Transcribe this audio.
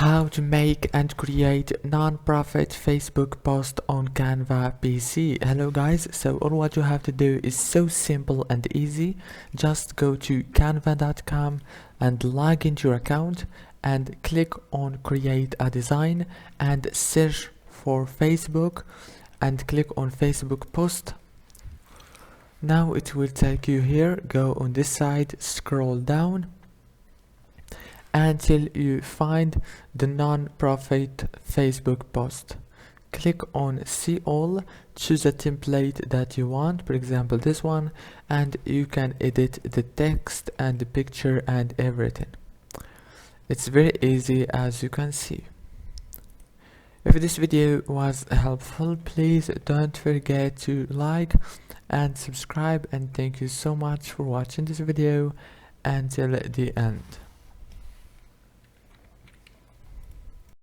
How to make and create non-profit Facebook post on Canva PC. Hello guys, so all what you have to do is so simple and easy. Just go to canva.com and log into your account and click on create a design and search for Facebook and click on Facebook post. Now it will take you here. Go on this side, scroll down until you find the non-profit Facebook post. Click on see all, choose a template that you want, for example this one, and you can edit the text and the picture and everything. It's very easy, as you can see. If this video was helpful, please don't forget to like and subscribe, and thank you so much for watching this video until the end.